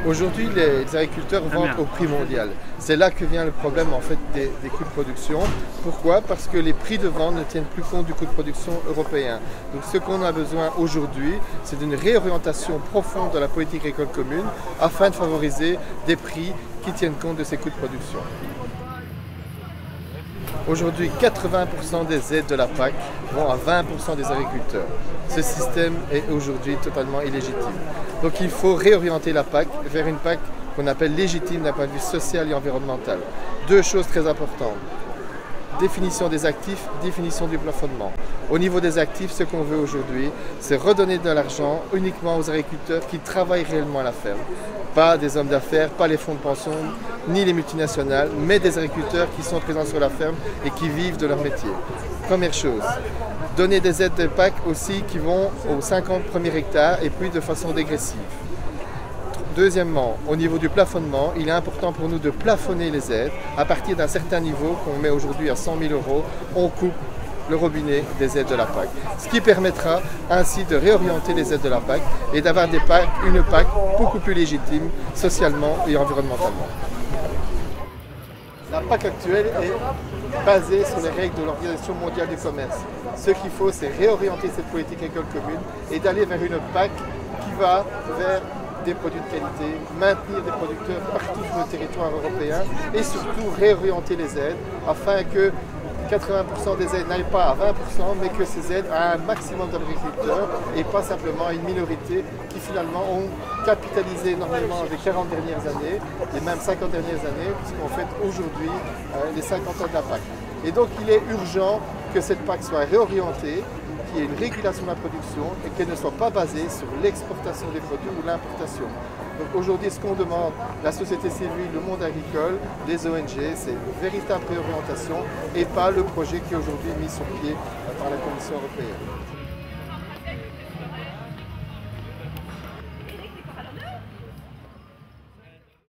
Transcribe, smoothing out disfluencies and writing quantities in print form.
Aujourd'hui, les agriculteurs vendent au prix mondial. C'est là que vient le problème en fait des coûts de production. Pourquoi? Parce que les prix de vente ne tiennent plus compte du coût de production européen. Donc ce qu'on a besoin aujourd'hui, c'est d'une réorientation profonde de la politique agricole commune afin de favoriser des prix qui tiennent compte de ces coûts de production. Aujourd'hui, 80% des aides de la PAC vont à 20% des agriculteurs. Ce système est aujourd'hui totalement illégitime. Donc il faut réorienter la PAC vers une PAC qu'on appelle légitime d'un point de vue social et environnemental. Deux choses très importantes. Définition des actifs, définition du plafonnement. Au niveau des actifs, ce qu'on veut aujourd'hui, c'est redonner de l'argent uniquement aux agriculteurs qui travaillent réellement à la ferme. Pas des hommes d'affaires, pas les fonds de pension, ni les multinationales, mais des agriculteurs qui sont présents sur la ferme et qui vivent de leur métier. Première chose, donner des aides de PAC aussi qui vont aux 50 premiers hectares et puis de façon dégressive. Deuxièmement, au niveau du plafonnement, il est important pour nous de plafonner les aides. À partir d'un certain niveau, qu'on met aujourd'hui à 100 000 €, on coupe le robinet des aides de la PAC. Ce qui permettra ainsi de réorienter les aides de la PAC et d'avoir une PAC beaucoup plus légitime socialement et environnementalement. La PAC actuelle est basée sur les règles de l'Organisation mondiale du commerce. Ce qu'il faut, c'est réorienter cette politique agricole commune et d'aller vers une PAC qui va vers des produits de qualité, maintenir des producteurs partout sur le territoire européen et surtout réorienter les aides afin que 80% des aides n'aillent pas à 20%, mais que ces aides à un maximum d'agriculteurs et pas simplement à une minorité qui finalement ont capitalisé énormément les 40 dernières années et même 50 dernières années, puisqu'on fête aujourd'hui les 50 ans de la PAC. Et donc il est urgent que cette PAC soit réorientée, qu'il y ait une régulation de la production et qu'elle ne soit pas basée sur l'exportation des produits ou l'importation. Donc aujourd'hui, ce qu'on demande, la société civile, le monde agricole, les ONG, c'est une véritable réorientation et pas le projet qui est aujourd'hui mis sur pied par la Commission européenne.